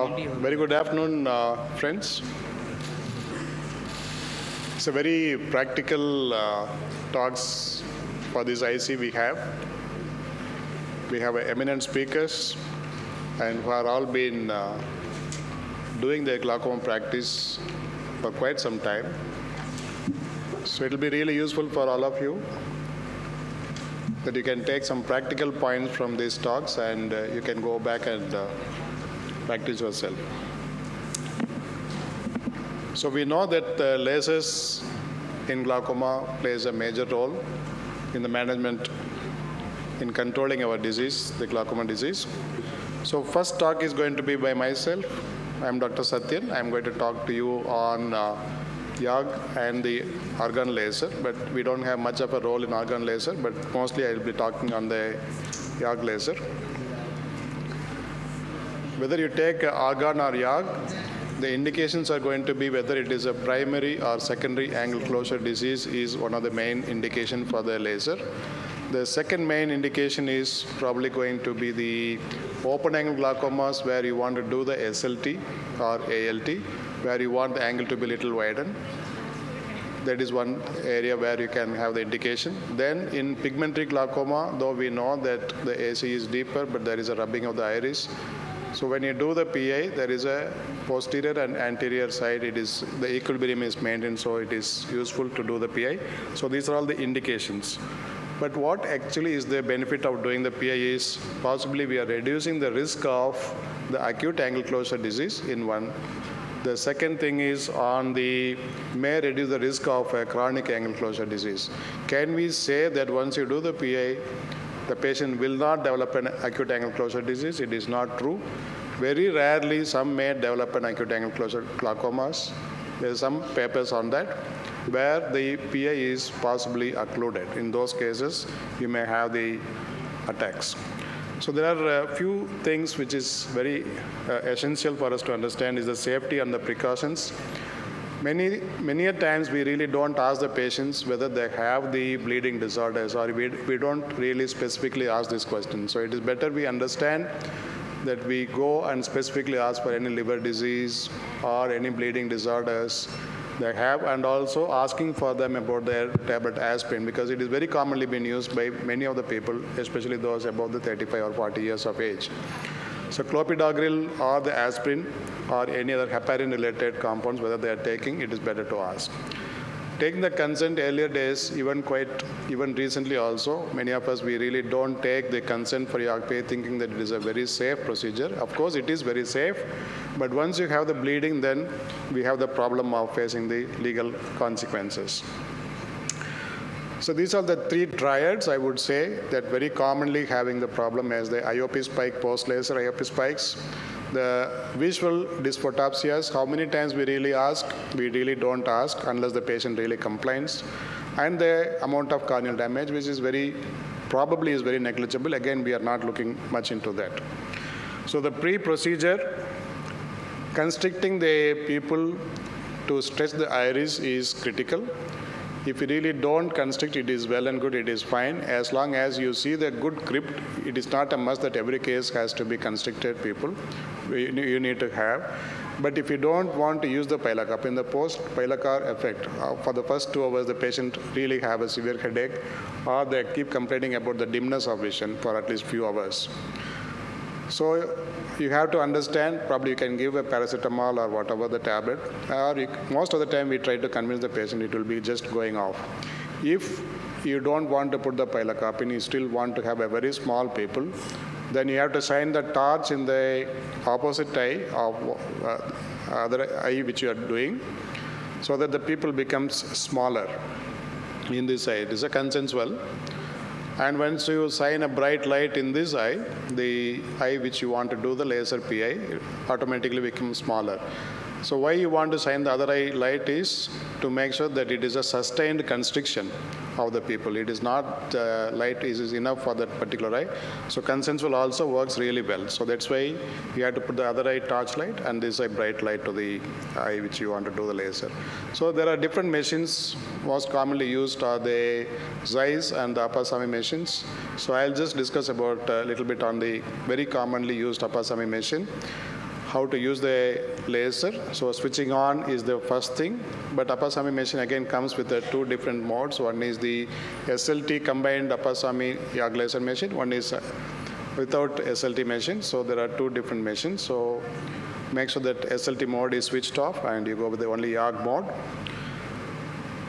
Very good afternoon, friends. It's a very practical talks for this IC we have. We have eminent speakers and who are all been doing their glaucoma practice for quite some time. So it will be really useful for all of you that you can take some practical points from these talks and you can go back and practice yourself. So we know that lasers in glaucoma plays a major role in the management, in controlling our disease, the glaucoma disease. So first talk is going to be by myself. I'm Dr. Sathyan. I'm going to talk to you on YAG and the argon laser, but we don't have much of a role in argon laser, but mostly I'll be talking on the YAG laser. Whether you take argon or YAG, the indications are going to be whether it is a primary or secondary angle closure disease is one of the main indication for the laser. The second main indication is probably going to be the open angle glaucomas where you want to do the SLT or ALT, where you want the angle to be a little widened. That is one area where you can have the indication. Then in pigmentary glaucoma, though we know that the AC is deeper, but there is a rubbing of the iris. So when you do the PI, there is a posterior and anterior side. The equilibrium is maintained, so it is useful to do the PI. So these are all the indications. But what actually is the benefit of doing the PI is possibly we are reducing the risk of the acute angle closure disease in one. The second thing is may reduce the risk of a chronic angle closure disease. Can we say that once you do the PI, the patient will not develop an acute angle closure disease? It is not true. Very rarely, some may develop an acute angle closure glaucomas. There are some papers on that where the PI is possibly occluded. In those cases, you may have the attacks. So there are a few things which is very essential for us to understand is the safety and the precautions. Many a times we really don't ask the patients whether they have the bleeding disorders, or we don't really specifically ask this question. So it is better we understand that we go and specifically ask for any liver disease or any bleeding disorders they have, and also asking for them about their tablet aspirin, because it is very commonly been used by many of the people, especially those above the 35 or 40 years of age. So clopidogrel or the aspirin or any other heparin-related compounds, whether they are taking, it is better to ask. Taking the consent earlier days, even recently also, many of us, we really don't take the consent for YAG PI thinking that it is a very safe procedure. Of course, it is very safe, but once you have the bleeding, then we have the problem of facing the legal consequences. So these are the three triads, I would say, that very commonly having the problem as the IOP spike, post-laser IOP spikes. The visual dysphotopsias, how many times we really ask? We really don't ask unless the patient really complains. And the amount of corneal damage, which is probably is very negligible. Again, we are not looking much into that. So the pre-procedure, constricting the pupil to stretch the iris is critical. If you really don't constrict, it is well and good, it is fine. As long as you see the good crypt, it is not a must that every case has to be constricted people. You need to have. But if you don't want to use the pilocarp, in the post-pilocar effect, for the first 2 hours, the patient really have a severe headache, or they keep complaining about the dimness of vision for at least few hours. So you have to understand, probably you can give a paracetamol or whatever the tablet, or most of the time we try to convince the patient it will be just going off. If you don't want to put the pilocarp in, you still want to have a very small pupil, then you have to shine the torch in the opposite eye of other eye which you are doing, so that the pupil becomes smaller in this eye. It is a consensual. And once you shine a bright light in this eye, the eye which you want to do the laser PI automatically becomes smaller. So why you want to shine the other eye light is to make sure that it is a sustained constriction of the pupil. It is not light is enough for that particular eye. So consensual also works really well. So that's why you have to put the other eye torchlight and this eye bright light to the eye which you want to do the laser. So there are different machines. Most commonly used are the Zeiss and the Apasami machines. So I'll just discuss about a little bit on the very commonly used Apasami machine. how to use the laser. So switching on is the first thing, but Appasamy machine again comes with the two different modes. One is the SLT combined Appasamy YAG laser machine. One is without SLT machine. So there are two different machines. So make sure that SLT mode is switched off and you go with the only YAG mode.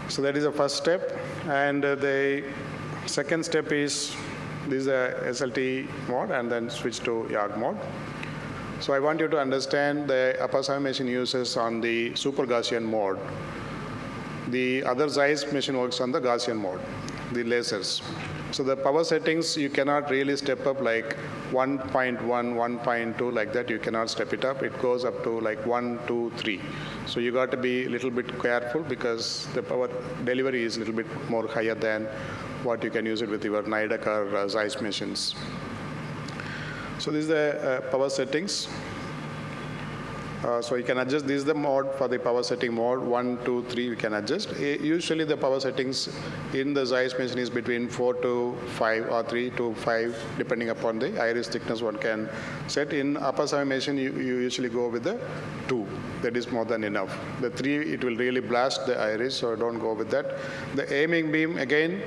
So that is the first step. And the second step is this is a SLT mode and then switch to YAG mode. So I want you to understand the Appasamy machine uses on the super Gaussian mode. The other Zeiss machine works on the Gaussian mode, the lasers. So the power settings, you cannot really step up like 1.1, 1.2 like that. You cannot step it up. It goes up to like 1, 2, 3. So you got to be a little bit careful because the power delivery is a little bit more higher than what you can use it with your Nidec or Zeiss machines. So this is the power settings. So you can adjust. This is the mode for the power setting mode. 1, 2, 3 we can adjust. Usually the power settings in the Zeiss machine is between 4 to 5 or 3 to 5 depending upon the iris thickness one can set. In Appasamy machine you usually go with the 2. That is more than enough. The 3 it will really blast the iris, so don't go with that. The aiming beam again.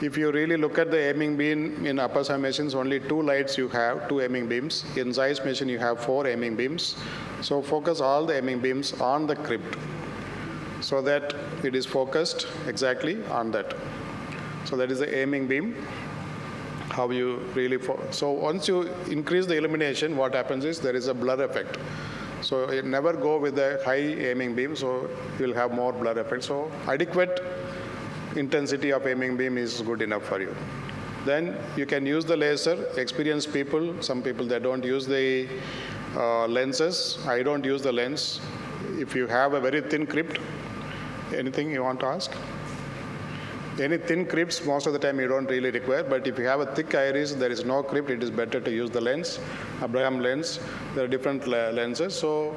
If you really look at the aiming beam in Appasamy machines, only 2 lights you have, 2 aiming beams. In Zeiss machine, you have 4 aiming beams. So focus all the aiming beams on the crypt so that it is focused exactly on that. So that is the aiming beam. How you really so once you increase the illumination, what happens is there is a blur effect. So you never go with a high aiming beam, so you will have more blur effect. So adequate intensity of aiming beam is good enough for you. Then you can use the laser. Experienced people, some people they don't use the lenses. I don't use the lens. If you have a very thin crypt, anything you want to ask? Any thin crypts, most of the time you don't really require, but if you have a thick iris, there is no crypt, it is better to use the lens, Abraham lens. There are different lenses. So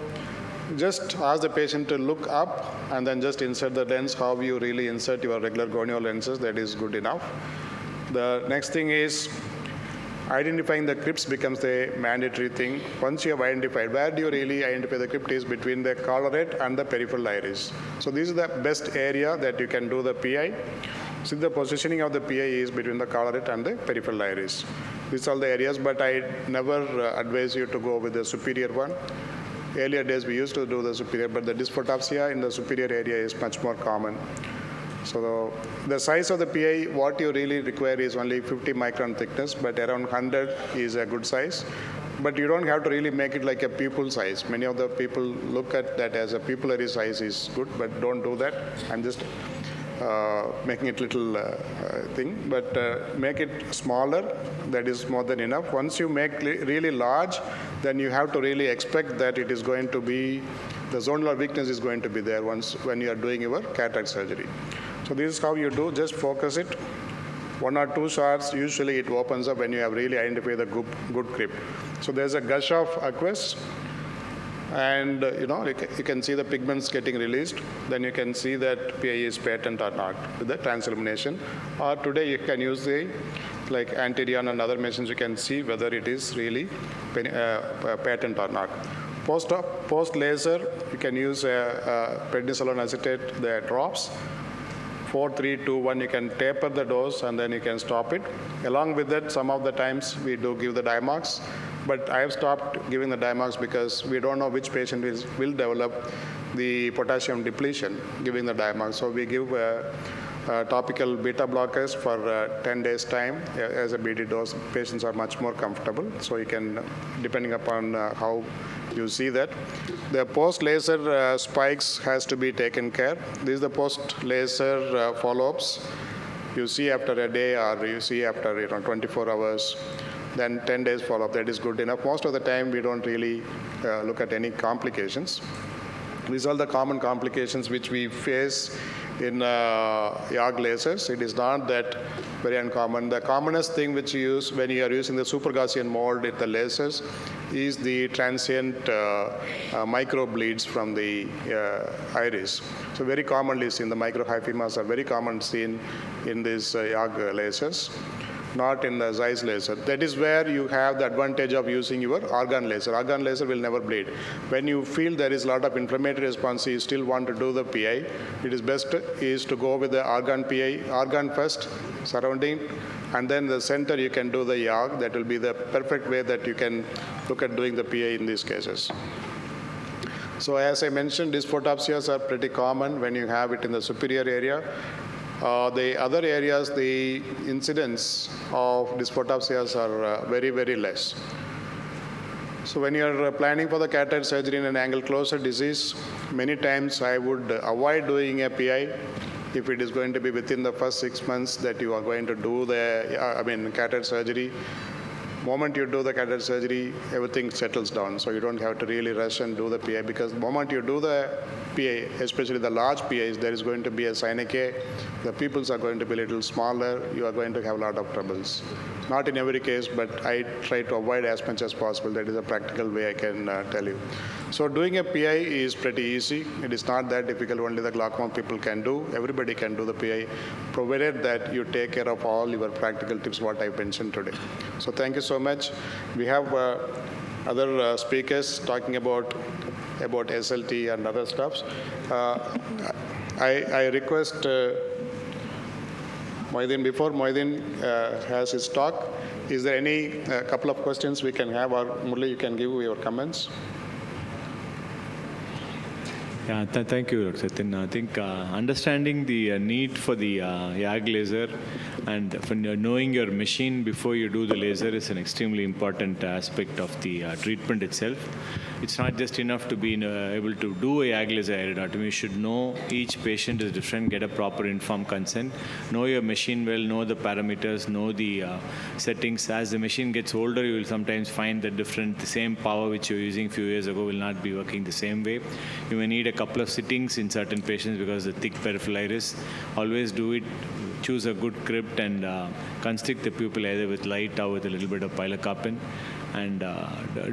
just ask the patient to look up and then just insert the lens how you really insert your regular gonio lenses. That is good enough. The next thing is identifying the crypts becomes the mandatory thing. Once you have identified, where do you really identify the crypt is between the collarette and the peripheral iris. So this is the best area that you can do the PI. So the positioning of the PI is between the collarette and the peripheral iris. These are the areas, but I never advise you to go with the superior one. Earlier days we used to do the superior, but the dysphotopsia in the superior area is much more common. So the size of the PI, what you really require is only 50 micron thickness, but around 100 is a good size. But you don't have to really make it like a pupil size. Many of the people look at that as a pupillary size is good, but don't do that. I'm just making it little thing, but make it smaller. That is more than enough. Once you make really large, then you have to really expect that it is going to be, the zonal weakness is going to be there when you are doing your cataract surgery. So this is how you do, just focus it. 1 or 2 shots, usually it opens up when you have really identified the good crypt. So there's a gush of aqueous, and you can see the pigments getting released. Then you can see that PI is patent or not with the transillumination. Or today you can use the like Antirion and other machines. You can see whether it is really patent or not. Post laser, you can use prednisolone acetate, the drops. 4, 3, 2, 1, you can taper the dose and then you can stop it. Along with that, some of the times we do give the Diamox, but I have stopped giving the Diamox because we don't know which patient will develop the potassium depletion giving the Diamox. So we give topical beta blockers for 10 days time as a BD dose. Patients are much more comfortable, so you can, depending upon how you see that. The post-laser spikes has to be taken care. This is the post-laser follow-ups. You see after a day or you see after 24 hours, then 10 days follow-up. That is good enough. Most of the time we don't really look at any complications. These are the common complications which we face in YAG lasers. It is not that very uncommon. The commonest thing which you use when you are using the super Gaussian mode with the lasers is the transient microbleeds from the iris. So very commonly seen, the microhyphemas are very common seen in these YAG lasers. not in the Zeiss laser. That is where you have the advantage of using your argon laser. Argon laser will never bleed. When you feel there is a lot of inflammatory response, you still want to do the PI, it is best is to go with the argon PI, argon first, surrounding, and then the center you can do the YAG. That will be the perfect way that you can look at doing the PI in these cases. So as I mentioned, these photopsias are pretty common when you have it in the superior area. The other areas, the incidence of dysphotopsias are very, very less. So when you're planning for the cataract surgery in an angle closure disease, many times I would avoid doing a PI if it is going to be within the first 6 months that you are going to do the cataract surgery. Moment you do the cataract surgery, everything settles down. So you don't have to really rush and do the PI, because the moment you do the PI, especially the large PIs, there is going to be a synechiae. The pupils are going to be a little smaller. You are going to have a lot of troubles. Not in every case, but I try to avoid as much as possible. That is a practical way I can tell you. So doing a PI is pretty easy. It is not that difficult. Only the glaucoma people can do. Everybody can do the PI, provided that you take care of all your practical tips what I mentioned today. So thank you so much. We have other speakers talking about SLT and other stuffs. I request Moideen, before Moideen has his talk, is there any couple of questions we can have, or Murli, you can give your comments? Yeah, thank you, Dr. Sathyan. I think understanding the need for the YAG laser and for knowing your machine before you do the laser is an extremely important aspect of the treatment itself. It's not just enough to be able to do a YAG laser iridotomy. You should know each patient is different, get a proper informed consent, know your machine well, know the parameters, know the settings. As the machine gets older, you will sometimes find that the same power which you were using a few years ago will not be working the same way. You may need a couple of sittings in certain patients because of the thick peripheral iris. Always do it. Choose a good crypt and constrict the pupil either with light or with a little bit of pilocarpine. And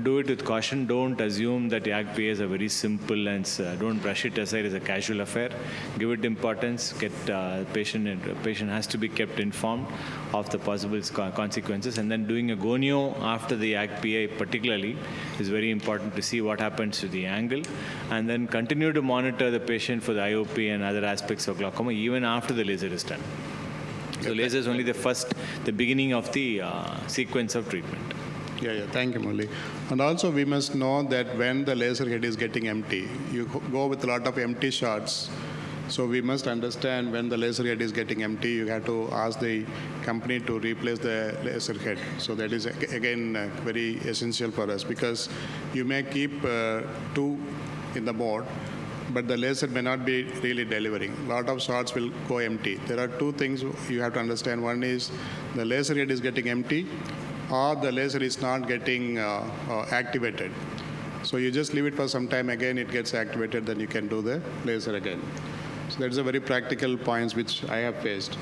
do it with caution. Don't assume that YAG PIs are very simple, and don't brush it aside as a casual affair. Give it importance. Patient has to be kept informed of the possible consequences. And then doing a gonio after the YAG PI particularly is very important to see what happens to the angle. And then continue to monitor the patient for the IOP and other aspects of glaucoma even after the laser is done. So laser is only the beginning of the sequence of treatment. Yeah, thank you, Murli. And also we must know that when the laser head is getting empty, you go with a lot of empty shots. So we must understand when the laser head is getting empty, you have to ask the company to replace the laser head. So that is, again, very essential for us, because you may keep two in the board, but the laser may not be really delivering. A lot of shots will go empty. There are two things you have to understand. One is the laser head is getting empty, or the laser is not getting activated. So you just leave it for some time, again it gets activated, then you can do the laser again. So that's a very practical points which I have faced.